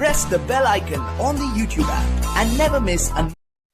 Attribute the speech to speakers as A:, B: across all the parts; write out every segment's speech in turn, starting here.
A: press the bell icon on the YouTube app and never miss an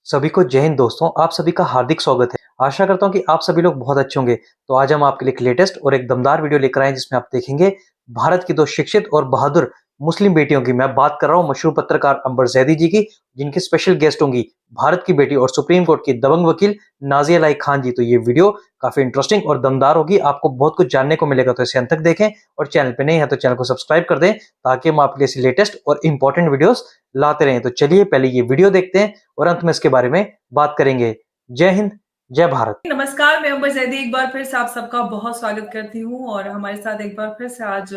B: सभी को जय हिंद दोस्तों, आप सभी का हार्दिक स्वागत है। आशा करता हूं कि आप सभी लोग बहुत अच्छे होंगे। तो आज हम आपके लिए एक लेटेस्ट और एक दमदार वीडियो लेकर आए हैं जिसमें आप देखेंगे भारत की दो शिक्षित और बहादुर मुस्लिम बेटियों की। मैं बात कर रहा हूं मशहूर पत्रकार अंबर जैदी जी की, जिनकी स्पेशल गेस्ट होंगी भारत की बेटी और सुप्रीम कोर्ट की दबंग वकील नाजिया लाइक खान जी। तो ये वीडियो काफी इंटरेस्टिंग और दमदार होगी, आपको बहुत कुछ जानने को मिलेगा। तो इसे अंत तक देखें और चैनल पे नहीं है तो चैनल को सब्सक्राइब कर दें ताकि हम आपके लिए ऐसी लेटेस्ट और इंपॉर्टेंट वीडियोस लाते रहें। तो चलिए पहले ये वीडियो देखते हैं और अंत में इसके बारे में बात करेंगे। जय हिंद, जय भारत।
C: नमस्कार, मैं अंबर जैदी एक बार फिर से आप सबका बहुत स्वागत करती हूँ और हमारे साथ एक बार फिर से आज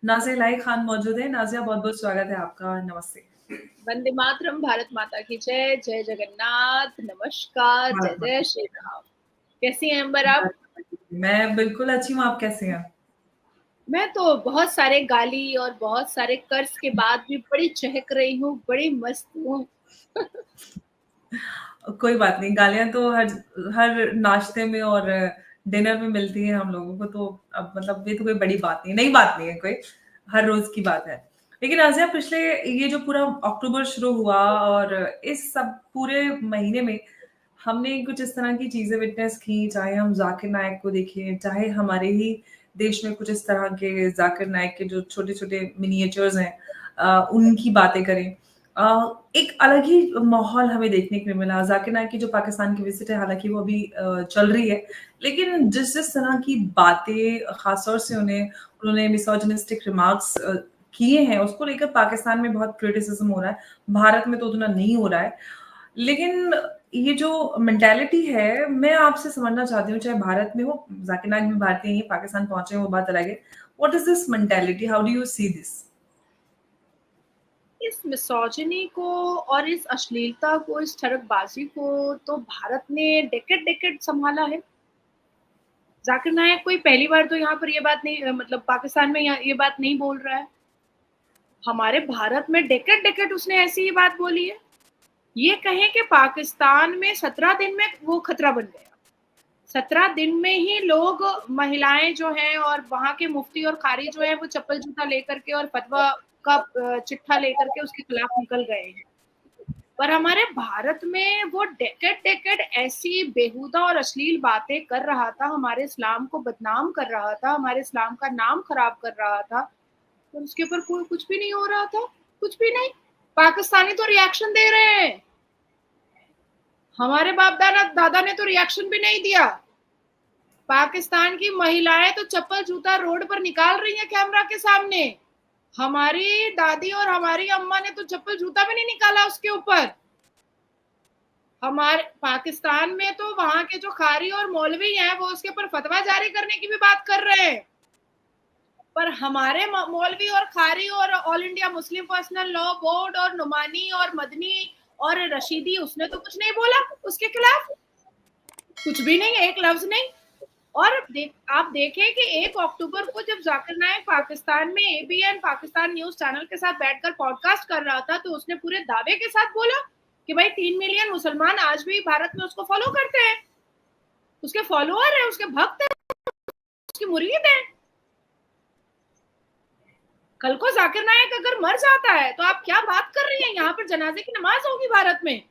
C: नाजिया लाइक खान मौजूद है। नाजिया, बहुत बहुत स्वागत है आपका। नमस्ते।
D: वंदे मातरम, भारत माता की जय, जय जगन्नाथ, नमस्कार, जय जय श्री राम। कैसी हैं अंबर आप?
C: मैं बिल्कुल अच्छी हूँ, आप कैसे हैं?
D: मैं तो बहुत सारे गाली और बहुत सारे कर्ज के बाद भी बड़ी चहक रही हूँ, बड़ी मस्त हूँ।
C: कोई बात नहीं, गालियां तो हर नाश्ते में और डिनर में मिलती है हम लोगों को, तो अब मतलब ये तो कोई बड़ी बात नहीं, नई बात नहीं है, कोई हर रोज की बात है। लेकिन नाजिया, पिछले ये जो पूरा अक्टूबर शुरू हुआ और इस सब पूरे महीने में हमने कुछ इस तरह की चीजें विटनेस की, चाहे हम जाकिर नायक को देखें, चाहे हमारे ही देश में कुछ इस तरह के जाकिर नायक के जो छोटे छोटे मिनिएचर्स हैं उनकी बातें करें। एक अलग ही माहौल हमें देखने को मिला। जाकिर नायक की जो पाकिस्तान की विजिट है, हालांकि वो अभी चल रही है, लेकिन जिस जिस तरह की बातें खासतौर से उन्होंने मिसोजिनिस्टिक रिमार्क्स किए हैं, उसको लेकर पाकिस्तान में बहुत क्रिटिसिज्म हो रहा है। भारत में तो उतना नहीं हो रहा है, लेकिन ये जो मेंटालिटी है, मैं आपसे समझना चाहती हूँ, चाहे भारत में हो, जाकिर नायक भी भारतीय ही, पाकिस्तान पहुंचे वो बात अलग है। What is this mentality? How do you see this?
D: इस मिसोजिनी को और इस अश्लीलता को, इस ठरकबाजी को तो भारत ने डेकेड संभाला है। जाकिर नायक कोई पहली बार तो यहाँ पर ये बात नहीं, मतलब पाकिस्तान में ये बात नहीं बोल रहा है। हमारे भारत में डेकेड उसने ऐसी ही बात बोली है। ये कहें कि पाकिस्तान में 17 दिन में वो खतरा बन गया। 17 दिन में ही लोग, महिलाएं जो हैं और वहां के मुफ्ती और कारी जो है, वो चप्पल जूता लेकर के और फतवा का चिट्ठा लेकर के उसके खिलाफ निकल गए हैं। पर हमारे भारत में वो डेकेड ऐसी बेहुदा और अश्लील बातें कर रहा था, हमारे इस्लाम को बदनाम कर रहा था, हमारे इस्लाम का नाम खराब कर रहा था, तो उसके ऊपर कोई कुछ भी नहीं हो रहा था। कुछ भी नहीं। पाकिस्तानी तो रिएक्शन दे रहे हैं, हमारे बाप दादा ने तो रिएक्शन भी नहीं दिया। पाकिस्तान की महिलाएं तो चप्पल जूता रोड पर निकाल रही हैं कैमरा के सामने। हमारी दादी और हमारी अम्मा ने तो चप्पल जूता भी नहीं निकाला उसके ऊपर। हमारे पाकिस्तान में तो वहां के जो खारी और मौलवी हैं, वो उसके ऊपर फतवा जारी करने की भी बात कर रहे हैं। पर हमारे मौलवी और खारी और all India Muslim personal law board और नुमानी और मदनी और रशीदी, उसने तो कुछ नहीं बोला उसके खिलाफ, कुछ भी नहीं, एक लफ्ज नहीं। और आप देखें कि 1 अक्टूबर को जब जाकिर नायक पाकिस्तान में एबीएन पाकिस्तान न्यूज चैनल के साथ बैठकर पॉडकास्ट कर रहा था, तो उसने पूरे दावे के साथ बोला कि भाई 3 मिलियन मुसलमान आज भी भारत में उसको फॉलो करते हैं, उसके फॉलोअर है, उसके भक्त है, उसकी मुरीद है। कल को जाकिर नायक अगर मर जाता है तो आप क्या बात कर रही हैं? यहाँ पर जनाजे की नमाज होगी भारत में,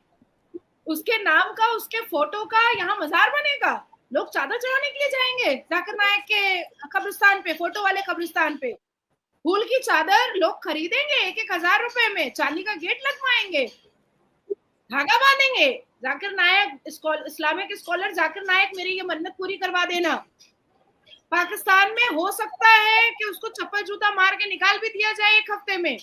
D: उसके नाम का, उसके फोटो का यहाँ मजार बनेगा, लोग चादर चढ़ाने के लिए जाएंगे जाकिर नायक के कब्रिस्तान पे, फोटो वाले कब्रिस्तान पे। फूल की चादर लोग खरीदेंगे 1,000 रुपए में, चांदी का गेट लगवाएंगे, धागा बांधेंगे। जाकिर नायक, इस्लामिक स्कॉलर जाकिर नायक, मेरी ये मन्नत पूरी करवा देना। पाकिस्तान में हो सकता है कि उसको चप्पल जूता मार के निकाल भी दिया जाए 1 हफ्ते में,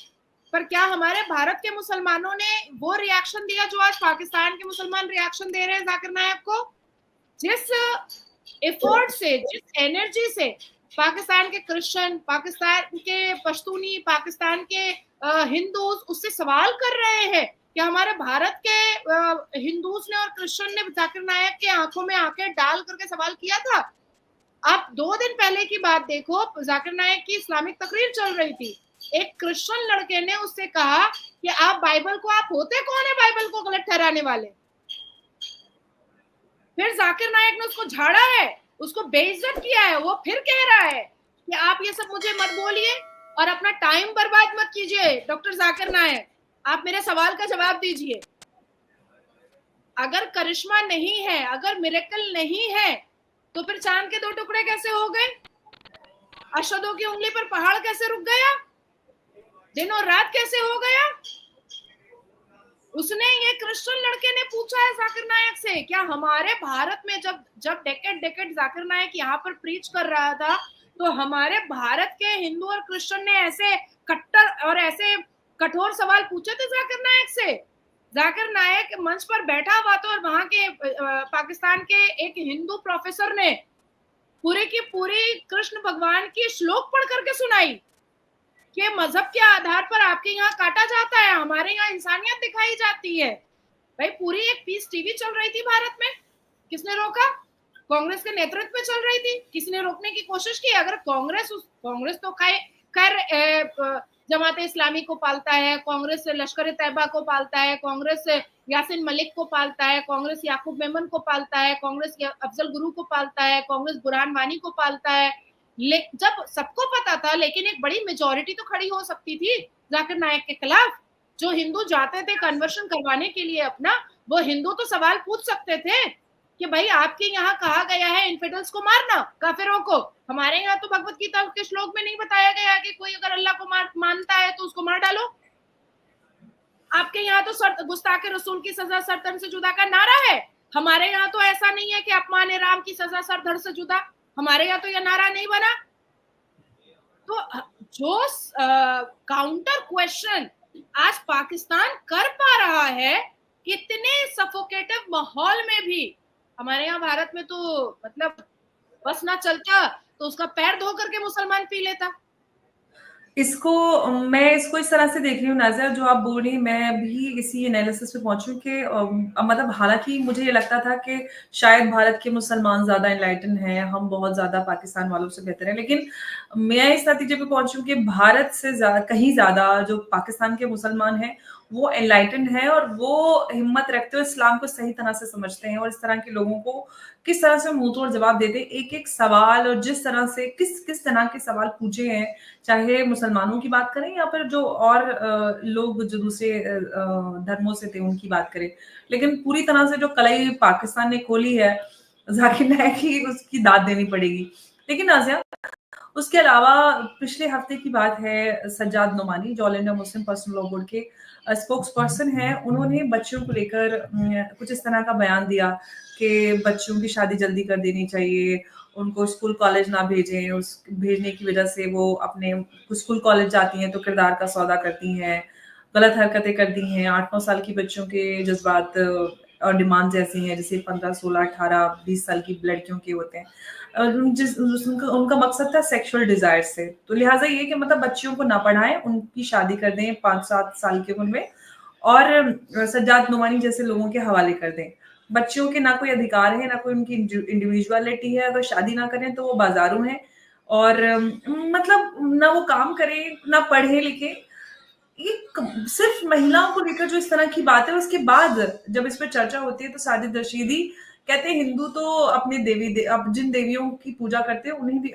D: पर क्या हमारे भारत के मुसलमानों ने वो रिएक्शन दिया जो आज पाकिस्तान के मुसलमान रिएक्शन दे रहे हैं जाकिर नायक को? जिस एफर्ट से, जिस एनर्जी से पाकिस्तान के क्रिश्चियन, पाकिस्तान के पश्तूनी, पाकिस्तान के हिंदूज उससे सवाल कर रहे हैं कि हमारे भारत के हिंदूज ने और क्रिश्चियन ने जाकिर नायक के आंखों में आंखें डाल करके सवाल किया था। आप 2 दिन पहले की बात देखो, जाकिर नायक की इस्लामिक तकरीर चल रही थी, एक क्रिश्चियन लड़के ने उससे कहा कि आप बाइबल को, आप होते कौन है बाइबल को गलत ठहराने वाले? फिर जाकिर नायक ने उसको झाड़ा है, उसको बेइज्जत किया है। वो फिर कह रहा है कि आप ये सब मुझे मत बोलिए और अपना टाइम बर्बाद मत कीजिए। डॉक्टर जाकिर नायक, आप मेरे सवाल का जवाब दीजिए। अगर करिश्मा नहीं है, अगर मिरेकल नहीं है, तो फिर चांद के 2 टुकड़े कैसे हो गए? अशहदों की उंगली पर पहाड़ कैसे रुक गया? दिन और रात कैसे हो गया? उसने, ये क्रिश्चियन लड़के ने पूछा है जाकिर नायक से, क्या हमारे भारत में जब डेकेड जाकिर नायक यहाँ पर प्रीच कर रहा था, तो हमारे भारत के हिंदू और क्रिश्चियन ने ऐसे कट्टर और ऐसे कठोर सवाल पूछे थे जाकिर नायक से? जाकिर नायक मंच पर बैठा हुआ था और वहां के पाकिस्तान के एक हिंदू प्रोफेसर ने पूरी की पूरी कृष्ण भगवान की श्लोक पढ़ करके सुनाई कि मजहब के आधार पर आपके यहाँ काटा जाता है, हमारे यहाँ इंसानियत दिखाई जाती है। भाई पूरी एक पीस टीवी चल रही थी भारत में, किसने रोका? कांग्रेस के नेतृत्व में चल रही थी, किसी ने रोकने की कोशिश की? अगर कांग्रेस तो खैर जमाते इस्लामी को पालता है, कांग्रेस लश्कर तैयबा को पालता है, कांग्रेस यासिन मलिक को पालता है, कांग्रेस याकूब मेमन को पालता है, कांग्रेस अफजल गुरु को पालता है, कांग्रेस बुरहान वानी को पालता है। जब सबको पता था, लेकिन एक बड़ी मेजोरिटी तो खड़ी हो सकती थी जाकिर नायक के खिलाफ। जो हिंदू जाते थे कन्वर्शन करवाने के लिए अपना, वो हिंदू तो सवाल पूछ सकते थे कि भाई आपके यहाँ कहा गया है इनफिडल्स को मारना, काफिरों को। हमारे यहाँ तो भगवत गीता के श्लोक में नहीं बताया गया कि कोई अगर अल्लाह को मानता है तो उसको मार डालो। आपके यहाँ तो गुस्ताखे रसूल की सजा सरधड़ से जुदा का नारा है। हमारे यहाँ तो ऐसा नहीं है कि अपमान राम की सजा सरधड़ से जुदा, हमारे यहाँ तो यह नारा नहीं बना। तो जो काउंटर क्वेश्चन आज पाकिस्तान कर पा रहा है इतने सफोकेटिव माहौल में भी, हमारे यहाँ भारत में तो मतलब बस ना चलता तो उसका पैर धो करके मुसलमान पी लेता।
C: मैं इसको इस तरह से देख रही हूँ नाज़िया, जो आप बोल रही, मैं भी इसी एनालिसिस पे पहुंचूं कि मतलब हालांकि मुझे ये लगता था कि शायद भारत के मुसलमान ज्यादा एनलाइटन हैं, हम बहुत ज्यादा पाकिस्तान वालों से बेहतर हैं, लेकिन मैं इस नतीजे पे पहुंचूं कि भारत से कहीं ज्यादा जो पाकिस्तान के मुसलमान हैं वो एनलाइटन है और वो हिम्मत रखते हुए इस्लाम को सही तरह से समझते हैं और इस तरह के लोगों को किस तरह से मुंह तोड़ जवाब देते हैं। एक एक सवाल और जिस तरह से किस तरह के सवाल पूछे हैं, चाहे मुसलमानों की बात करें या फिर जो और लोग जो दूसरे धर्मों से थे उनकी बात करें, लेकिन पूरी तरह से जो कलई पाकिस्तान ने खोली है जाकिर नायक की, उसकी दाद देनी पड़ेगी। लेकिन नाज़िया, उसके अलावा पिछले हफ्ते की बात है, सज्जाद नोमानी जो all India Muslim personal law board के स्पोक्स पर्सन है, उन्होंने बच्चों को लेकर कुछ इस तरह का बयान दिया कि बच्चों की शादी जल्दी कर देनी चाहिए, उनको स्कूल कॉलेज ना भेजें, उस भेजने की वजह से वो अपने स्कूल कॉलेज जाती हैं तो किरदार का सौदा करती हैं, गलत हरकतें करती हैं। 8-9 साल की बच्चों के जज्बात और डिमांड्स ऐसी हैं जैसे 15, 16, 18, 20 साल की लड़कियों के होते हैं। उनका मकसद था सेक्सुअल डिजायर से, तो लिहाजा ये कि मतलब बच्चियों को ना पढ़ाएं, उनकी शादी कर दें 5-7 साल के उम्र में और सज्जाद नोमानी जैसे लोगों के हवाले कर दें। बच्चियों के ना कोई अधिकार है, ना कोई उनकी इंडिविजुअलिटी है, अगर शादी ना करें तो वो बाजारू हैं और मतलब ना वो काम करें ना पढ़े लिखे। ये सिर्फ महिलाओं को लेकर जो इस तरह की बात है, उसके बाद जब इस पर चर्चा होती है तो साजिद रशीदी कहते हैं हिंदू तो अपने जिन देवियों की पूजा करते हैं उन्हीं भी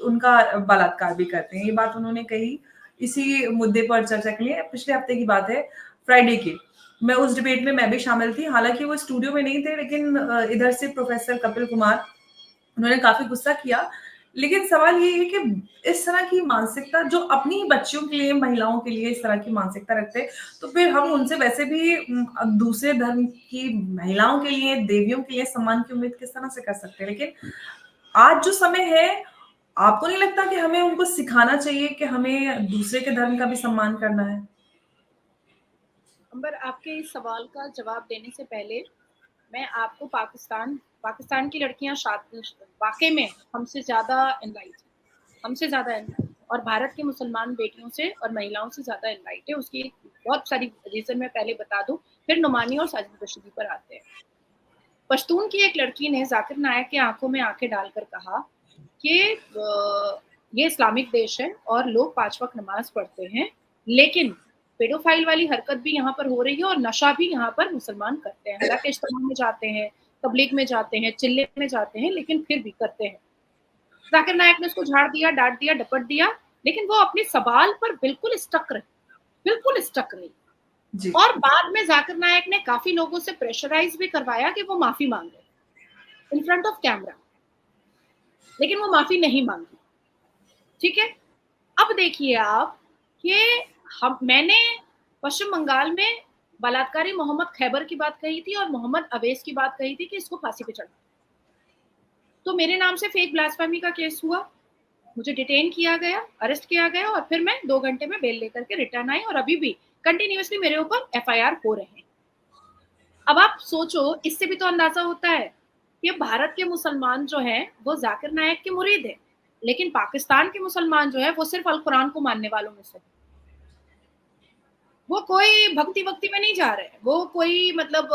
C: उनका बलात्कार भी करते हैं। ये बात उन्होंने कही इसी मुद्दे पर चर्चा के लिए, पिछले हफ्ते की बात है, फ्राइडे की। मैं उस डिबेट में मैं भी शामिल थी, हालांकि वो स्टूडियो में नहीं थे, लेकिन इधर से प्रोफेसर कपिल कुमार, उन्होंने काफी गुस्सा किया। लेकिन सवाल ये है कि इस तरह की मानसिकता जो अपनी बच्चियों के लिए, महिलाओं के लिए इस तरह की मानसिकता रखते हैं, तो फिर हम उनसे वैसे भी दूसरे धर्म की महिलाओं के लिए, देवियों के लिए सम्मान की उम्मीद किस तरह से कर सकते हैं। लेकिन आज जो समय है, आपको नहीं लगता कि हमें उनको सिखाना चाहिए कि हमें दूसरे के धर्म का भी सम्मान करना है?
D: अंबर, आपके इस सवाल का जवाब देने से पहले मैं आपको पाकिस्तान की लड़कियां वाकई में हमसे ज्यादा एनलाइट, और भारत के मुसलमान बेटियों से और महिलाओं से ज्यादा एनलाइट है। उसकी बहुत सारी रीजन मैं पहले बता दूं, फिर नुमानी और साजिद रशीदी पर आते हैं। पश्तून की एक लड़की ने जाकिर नायक के आंखों में आंखें डालकर कहा कि ये इस्लामिक देश है और लोग 5 वक्त नमाज पढ़ते हैं, लेकिन पेडोफाइल वाली हरकत भी यहाँ पर हो रही है और नशा भी यहाँ पर मुसलमान करते हैं। हालांकि इज्तिमा में जाते हैं, तबलीग में जाते हैं, चिल्ले में जाते हैं, लेकिन फिर भी करते हैं। जाकिर नायक ने उसको झाड़ दिया, डांट दिया, डपट दिया लेकिन वो अपने सवाल पर बिल्कुल स्टक रही।
C: जी
D: और बाद में जाकिर नायक ने काफी लोगों से प्रेशराइज भी करवाया कि वो माफी मांगे इन फ्रंट ऑफ कैमरा, लेकिन वो माफी नहीं मांगी। ठीक है, अब देखिए आप कि मैंने पश्चिम बंगाल में बलात्कारी मोहम्मद खैबर की बात कही थी और मोहम्मद अवैस की बात कही थी कि इसको फांसी पे चढ़ा, तो मेरे नाम से फेक ब्लास्फेमी का केस हुआ, मुझे डिटेन किया गया, अरेस्ट किया गया और फिर मैं 2 घंटे में बेल लेकर के रिटर्न आई और अभी भी कंटिन्यूअसली मेरे ऊपर एफआईआर हो रहे हैं। अब आप सोचो, इससे भी तो अंदाजा होता है कि भारत के मुसलमान जो हैं वो जाकिर नायक के मुरीद हैं, लेकिन पाकिस्तान के मुसलमान जो है वो सिर्फ अल कुरान को मानने वालों में से, वो कोई भक्ति में नहीं जा रहे, वो कोई मतलब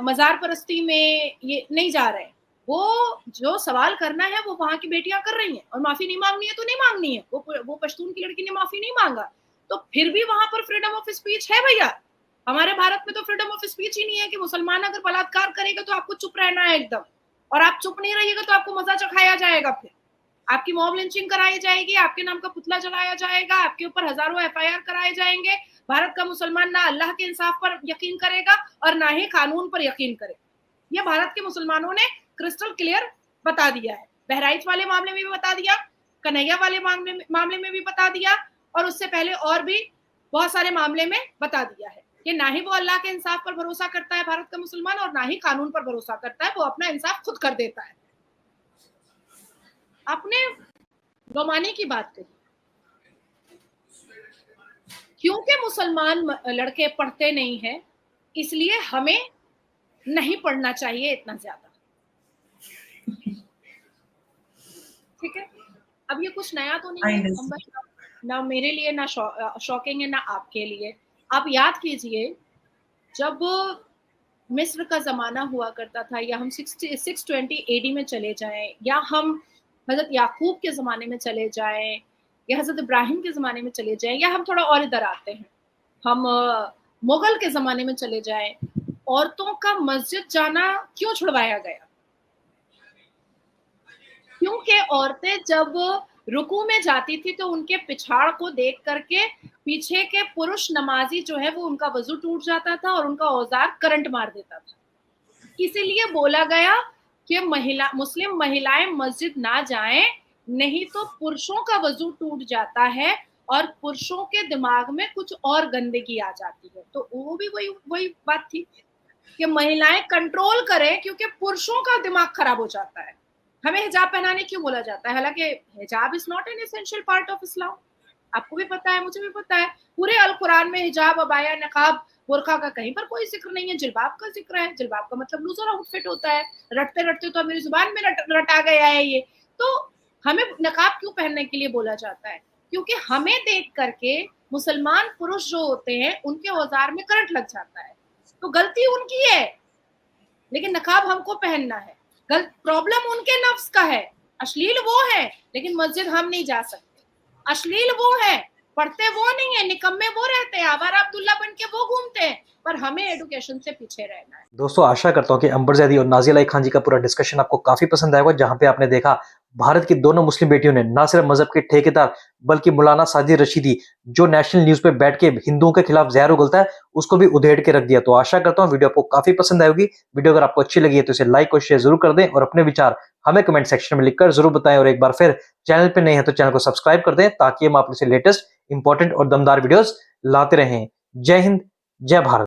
D: मजार परस्ती में ये नहीं जा रहे। वो जो सवाल करना है वो वहां की बेटियां कर रही हैं और माफी नहीं मांगनी है तो नहीं मांगनी है। वो पश्तून की लड़की ने माफी नहीं मांगा, तो फिर भी वहां पर फ्रीडम ऑफ स्पीच है भैया। हमारे भारत में तो फ्रीडम ऑफ स्पीच ही नहीं है कि मुसलमान अगर बलात्कार करेगा तो आपको चुप रहना है एकदम, और आप चुप नहीं रहिएगा तो आपको मजा चखाया जाएगा, फिर आपकी मॉब लिंचिंग कराई जाएगी, आपके नाम का पुतला जलाया जाएगा, आपके ऊपर हजारों एफआईआर कराए जाएंगे। भारत का मुसलमान ना अल्लाह के इंसाफ पर यकीन करेगा और ना ही कानून पर यकीन करेगा। यह भारत के मुसलमानों ने क्रिस्टल क्लियर बता दिया है। बहराइच वाले मामले में भी बता दिया, कन्हैया वाले मामले में भी बता दिया, और उससे पहले और भी बहुत सारे मामले में बता दिया है कि ना ही वो अल्लाह के इंसाफ पर भरोसा करता है भारत का मुसलमान और ना ही कानून पर भरोसा करता है, वो अपना इंसाफ खुद कर देता है। आपने गौमाने की बात कही, क्योंकि मुसलमान लड़के पढ़ते नहीं हैं इसलिए हमें नहीं पढ़ना चाहिए इतना ज्यादा। ठीक है, अब ये कुछ नया तो नहीं है, ना मेरे लिए ना शॉकिंग है ना आपके लिए। आप याद कीजिए, जब मिस्र का जमाना हुआ करता था, या हम 620 AD में चले जाएं, या हम हजरत याकूब के ज़माने में चले जाएं, या हजरत इब्राहिम के ज़माने में चले जाएं, या हम थोड़ा और इधर आते हैं, हम मुगल के ज़माने में चले जाएं, औरतों का मस्जिद जाना क्यों छुड़वाया गया? क्योंकि औरतें जब रुकू में जाती थी तो उनके पिछाड़ को देख करके पीछे के पुरुष नमाजी जो है वो उनका वजू टूट जाता था और उनका औजार करंट मार देता था। इसीलिए बोला गया कि मुस्लिम महिलाएं मस्जिद ना जाएं, नहीं तो पुरुषों का वजू टूट जाता है और पुरुषों के दिमाग में कुछ और गंदगी आ जाती है। तो वो भी वही बात थी कि महिलाएं कंट्रोल करें, क्योंकि पुरुषों का दिमाग खराब हो जाता है। हमें हिजाब पहनाने क्यों बोला जाता है? हालांकि हिजाब is not an essential part of Islam, आपको भी पता है, मुझे भी पता है। पूरे अल कुरान में हिजाब, अबाया, नकाब, बुर्का का कहीं पर कोई जिक्र नहीं है, जिल्बाब का जिक्र है। जिल्बाब का मतलब लूजर आउटफिट होता है। रटते रटते तो मेरी जुबान में रटा गया है ये। तो हमें नकाब क्यों पहनने के लिए बोला जाता है? क्योंकि हमें देख करके मुसलमान पुरुष जो होते हैं उनके औजार में करंट लग जाता है। तो गलती उनकी है, लेकिन नकाब हमको पहनना है। प्रॉब्लम उनके नफ्स का है, अश्लील वो है, लेकिन मस्जिद हम नहीं जा सकते। अश्लील वो है, पढ़ते वो नहीं है, निकम्मे वो रहते हैं, आवारा अब्दुल्ला बन के वो घूमते हैं, पर हमें एजुकेशन से पीछे रहना है।
B: दोस्तों, आशा करता हूँ कि अंबर जैदी और नाज़िया अली खान जी का पूरा डिस्कशन आपको काफी पसंद आएगा, जहां पे आपने देखा भारत की दोनों मुस्लिम बेटियों ने ना सिर्फ मजहब के ठेकेदार बल्कि मौलाना साजिद रशीदी, जो नेशनल न्यूज पे बैठ के हिंदुओं के खिलाफ जहर उगलता है, उसको भी उधेड़ के रख दिया। तो आशा करता हूँ वीडियो आपको काफी पसंद आएगी। वीडियो अगर आपको अच्छी लगी है तो इसे लाइक और शेयर जरूर कर दें और अपने विचार हमें कमेंट सेक्शन में लिखकर जरूर बताएं। और एक बार फिर चैनल पे नए हैं तो चैनल को सब्सक्राइब कर दें, ताकि हम आप लेटेस्ट इंपॉर्टेंट और दमदार वीडियोस लाते रहें। जय हिंद, जय भारत।